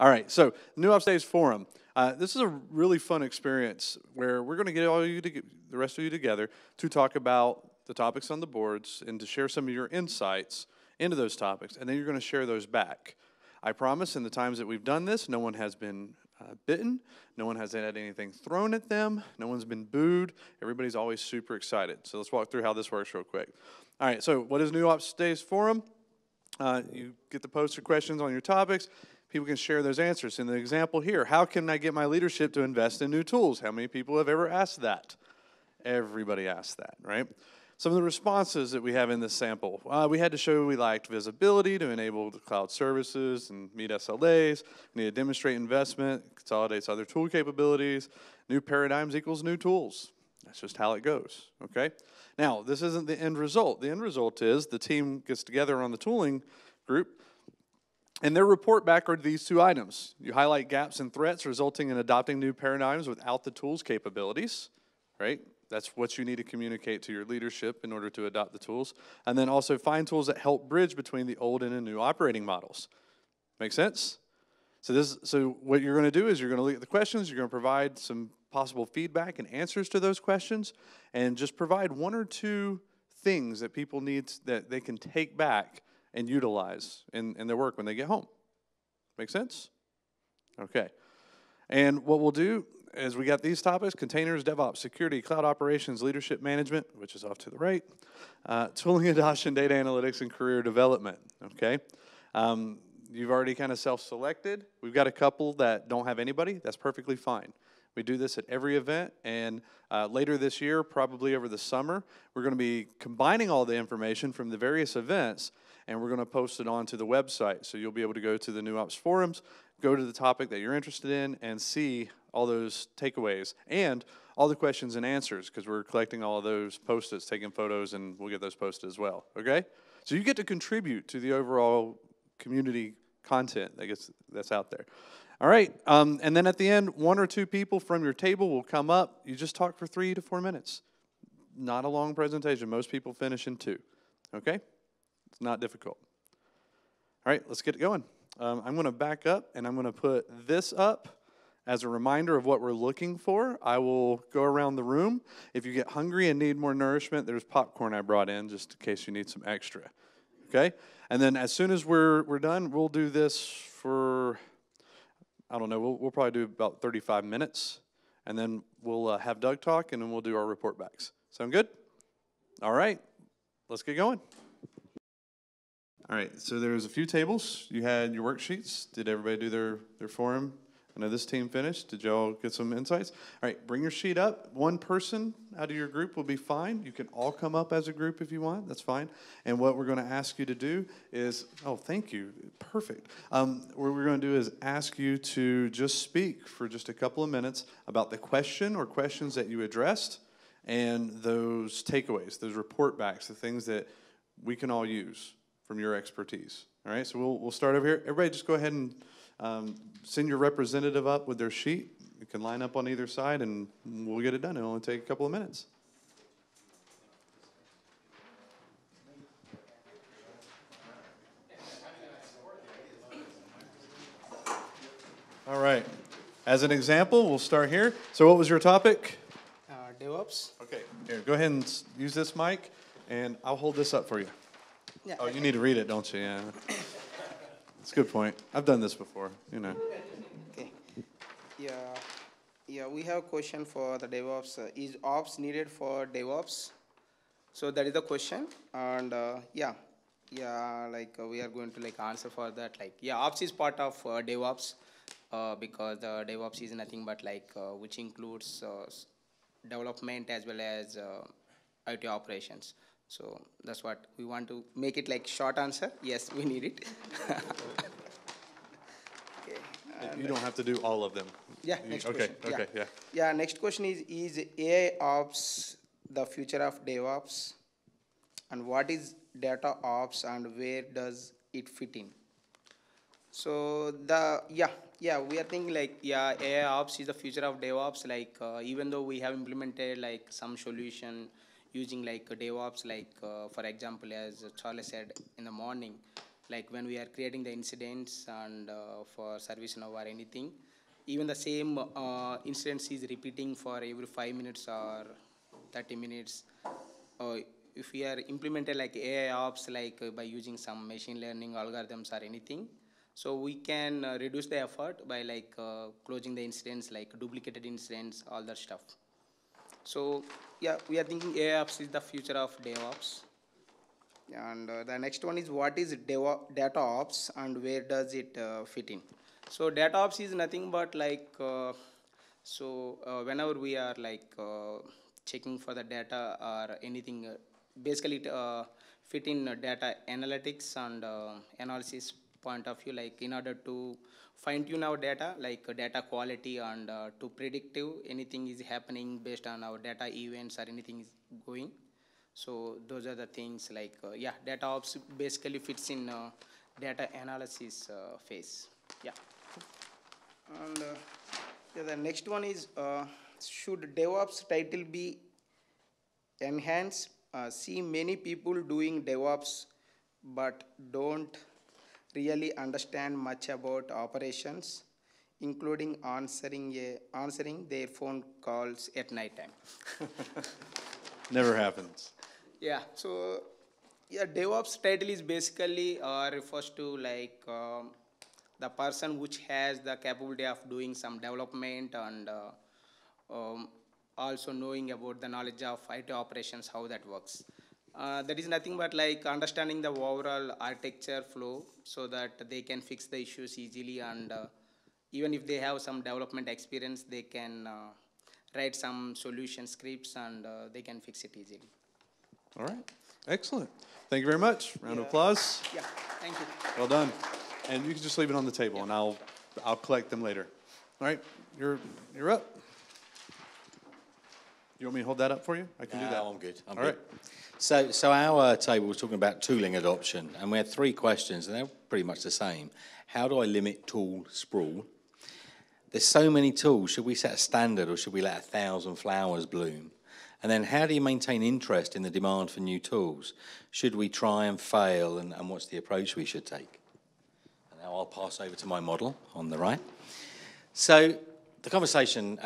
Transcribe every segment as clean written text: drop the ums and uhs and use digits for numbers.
All right, so NewOps Days Forum. This is a really fun experience where we're going to get the rest of you together to talk about the topics on the boards and to share some of your insights into those topics, and then you're going to share those back. I promise in the times that we've done this, no one has been bitten, no one has had anything thrown at them, no one's been booed, everybody's always super excited. So let's walk through how this works real quick. All right, so what is NewOps Days Forum? You get the posted questions on your topics. People can share those answers. In the example here, how can I get my leadership to invest in new tools? How many people have ever asked that? Everybody asked that, right? Some of the responses that we have in this sample. We had to show we lacked visibility to enable the cloud services and meet SLAs. We need to demonstrate investment, consolidates other tool capabilities. New paradigms equals new tools. That's just how it goes, okay? Now, this isn't the end result. The end result is the team gets together on the tooling group, and their report back are these two items. You highlight gaps and threats resulting in adopting new paradigms without the tools capabilities, right? That's what you need to communicate to your leadership in order to adopt the tools. And then also find tools that help bridge between the old and the new operating models. Make sense? So what you're going to do is you're going to look at the questions, you're going to provide some possible feedback and answers to those questions, and just provide one or two things that people need that they can take back and utilize in their work when they get home. Make sense? Okay. And what we'll do is we got these topics: containers, DevOps, security, cloud operations, leadership management, which is off to the right, tooling adoption, data analytics, and career development, okay? You've already kind of self-selected. We've got a couple that don't have anybody. That's perfectly fine. We do this at every event, and later this year, probably over the summer, we're going to be combining all the information from the various events, and we're going to post it onto the website. So you'll be able to go to the NewOps forums, go to the topic that you're interested in, and see all those takeaways and all the questions and answers, because we're collecting all of those Post-its, taking photos, and we'll get those posted as well, okay? So you get to contribute to the overall community content that's out there. All right, and then at the end, one or two people from your table will come up. You just talk for 3 to 4 minutes. Not a long presentation. Most people finish in 2, okay? It's not difficult. All right, let's get it going. I'm going to back up, and I'm going to put this up as a reminder of what we're looking for. I will go around the room. If you get hungry and need more nourishment, there's popcorn I brought in just in case you need some extra, okay? And then as soon as we're done, we'll do this for, I don't know, we'll probably do about 35 minutes, and then we'll have Doug talk, and then we'll do our report backs. Sound good? All right, let's get going. All right, so there's a few tables. You had your worksheets. Did everybody do their forum? I know this team finished. Did y'all get some insights? All right, bring your sheet up. One person out of your group will be fine. You can all come up as a group if you want. That's fine. And what we're going to ask you to do is, oh, thank you. Perfect. What we're going to do is ask you to just speak for just a couple of minutes about the question or questions that you addressed and those takeaways, those report backs, the things that we can all use from your expertise. All right, so we'll start over here. Everybody just go ahead and send your representative up with their sheet. You can line up on either side, and we'll get it done. It'll only take a couple of minutes. All right. As an example, we'll start here. So what was your topic? DevOps. Okay, here, go ahead and use this mic, and I'll hold this up for you. Yeah, oh, you need to read it, don't you? Yeah. That's a good point. I've done this before, you know. Okay. Yeah. We have a question for the DevOps. Is Ops needed for DevOps? So that is the question, and we are going to answer for that. Ops is part of DevOps because the DevOps is nothing but which includes development as well as IT operations. So that's what we want to make it short answer. Yes, we need it. Okay. You don't have to do all of them. Yeah, next question. Okay, yeah. Yeah, next question is AI Ops the future of DevOps? And what is data ops and where does it fit in? So we are thinking AI Ops is the future of DevOps. Even though we have implemented some solution using DevOps, for example, as Charlie said in the morning, like when we are creating the incidents and for ServiceNow or anything, even the same incidents is repeating for every 5 minutes or 30 minutes. If we are implemented like AI ops, like by using some machine learning algorithms or anything, so we can reduce the effort by like closing the incidents, like duplicated incidents, all that stuff. So yeah, we are thinking AI ops is the future of DevOps. And the next one is, what is data ops and where does it fit in? So data ops is nothing but like, whenever we are like checking for the data or anything, basically it fit in data analytics and analysis point of view, like in order to fine tune our data, like data quality and to predictive anything is happening based on our data events or anything is going. So those are the things like, yeah, data ops basically fits in data analysis phase. Yeah. And yeah, the next one is, should DevOps title be enhanced? See many people doing DevOps but don't really understand much about operations, including answering their phone calls at night time. Never happens. Yeah, so yeah, DevOps title is basically refers to like the person which has the capability of doing some development and also knowing about the knowledge of IT operations, how that works. That is nothing but like understanding the overall architecture flow so that they can fix the issues easily, and even if they have some development experience, they can write some solution scripts and they can fix it easily. All right. Excellent. Thank you very much. Round of applause. Yeah, thank you. Well done. And you can just leave it on the table, and I'll collect them later. All right, you're up. You want me to hold that up for you? I can do that. I'm good. All right. So our table was talking about tooling adoption, and we had 3 questions, and they're pretty much the same. How do I limit tool sprawl? There's so many tools. Should we set a standard, or should we let 1,000 flowers bloom? And then how do you maintain interest in the demand for new tools? Should we try and fail, and what's the approach we should take? And now I'll pass over to my model on the right. So the conversation,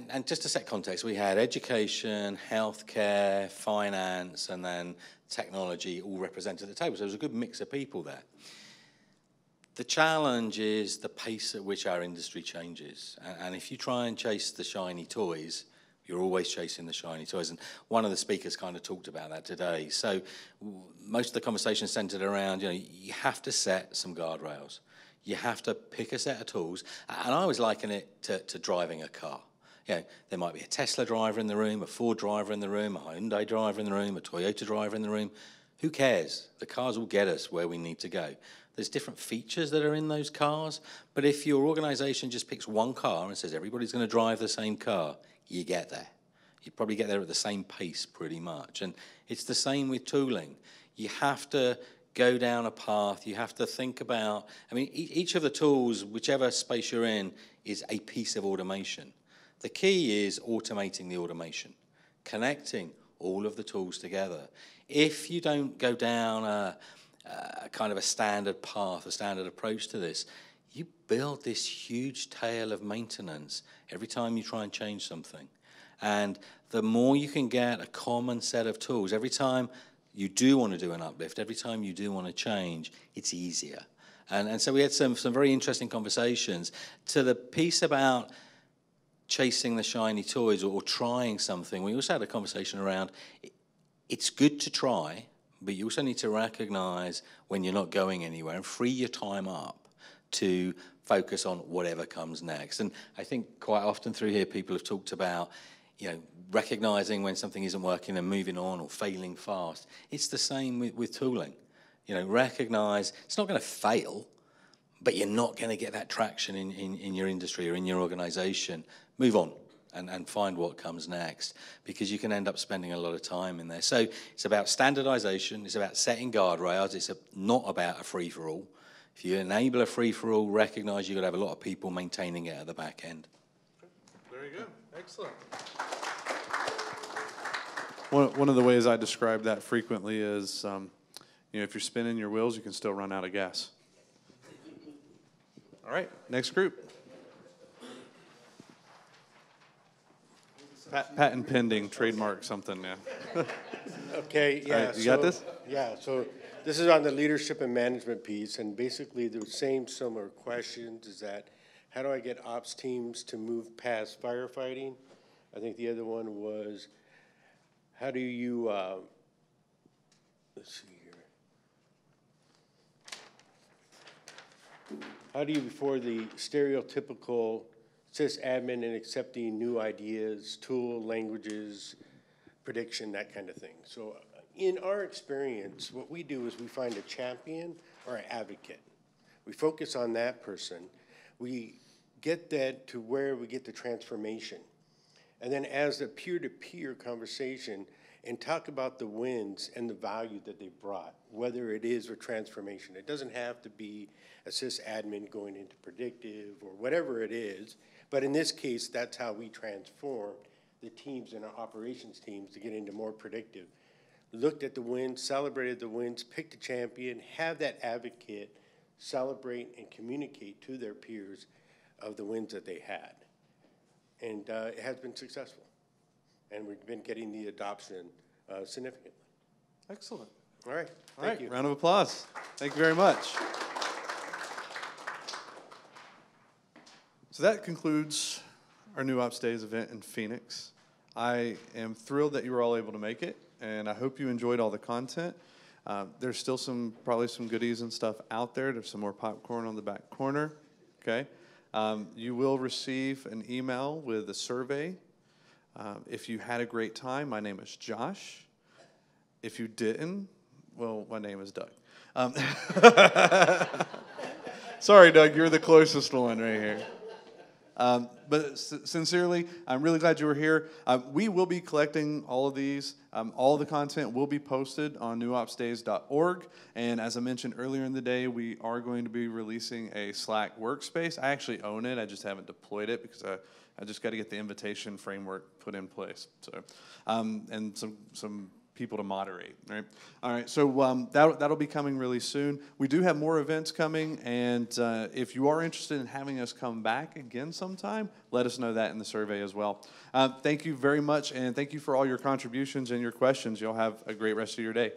and just to set context, we had education, healthcare, finance, and then technology all represented at the table. So there was a good mix of people there. The challenge is the pace at which our industry changes. And if you try and chase the shiny toys, you're always chasing the shiny toys. And one of the speakers kind of talked about that today. So most of the conversation centered around, you have to set some guardrails. You have to pick a set of tools. And I was liken it to driving a car. There might be a Tesla driver in the room, a Ford driver in the room, a Hyundai driver in the room, a Toyota driver in the room. Who cares? The cars will get us where we need to go. There's different features that are in those cars. But if your organization just picks one car and says everybody's going to drive the same car, you get there. You probably get there at the same pace pretty much. And it's the same with tooling. You have to go down a path. You have to think about, each of the tools, whichever space you're in, is a piece of automation. The key is automating the automation, connecting all of the tools together. If you don't go down a kind of a standard path, a standard approach to this, you build this huge tail of maintenance every time you try and change something. And the more you can get a common set of tools, every time you do want to do an uplift, every time you do want to change, it's easier. And so we had some very interesting conversations. To the piece about chasing the shiny toys or trying something, we also had a conversation around it's good to try, but you also need to recognize when you're not going anywhere and free your time up to focus on whatever comes next. And I think quite often through here people have talked about recognizing when something isn't working and moving on or failing fast. It's the same with tooling. Recognize it's not going to fail, but you're not going to get that traction in your industry or in your organization. Move on and find what comes next, because you can end up spending a lot of time in there. So it's about standardization. It's about setting guardrails. It's not about a free-for-all. If you enable a free-for-all, recognize you've got to have a lot of people maintaining it at the back end. Very good. Excellent. One of the ways I describe that frequently is, if you're spinning your wheels, you can still run out of gas. All right, next group. Patent pending, trademark something, yeah. Okay, yeah. right, you got this? Yeah, so this is on the leadership and management piece, and basically the same similar questions is that, how do I get ops teams to move past firefighting? I think the other one was, how do you, let's see here. How do you, before the stereotypical sysadmin and accepting new ideas, tool, languages, prediction, that kind of thing. So in our experience, what we do is we find a champion or an advocate. We focus on that person. We get that to where we get the transformation. And then as a peer-to-peer conversation and talk about the wins and the value that they brought, whether it is a transformation. It doesn't have to be a sysadmin going into predictive or whatever it is. But in this case, that's how we transformed the teams and our operations teams to get into more predictive. Looked at the wins, celebrated the wins, picked a champion, have that advocate celebrate and communicate to their peers of the wins that they had. And it has been successful. And we've been getting the adoption significantly. Excellent. All right, All right, thank you. round of applause. Thank you very much. So that concludes our NewOps Days event in Phoenix. I am thrilled that you were all able to make it, and I hope you enjoyed all the content. There's still probably some goodies and stuff out there. There's some more popcorn on the back corner, okay? You will receive an email with a survey. If you had a great time, my name is Josh. If you didn't, well, my name is Doug. Sorry, Doug, you're the closest one right here. But sincerely, I'm really glad you were here. We will be collecting all of these. All the content will be posted on newopsdays.org. And as I mentioned earlier in the day, we are going to be releasing a Slack workspace. I actually own it. I just haven't deployed it because I just got to get the invitation framework put in place. So, and some people to moderate, right? All right, so that'll be coming really soon. We do have more events coming, and if you are interested in having us come back again sometime, let us know that in the survey as well. Thank you very much, and thank you for all your contributions and your questions. You'll have a great rest of your day.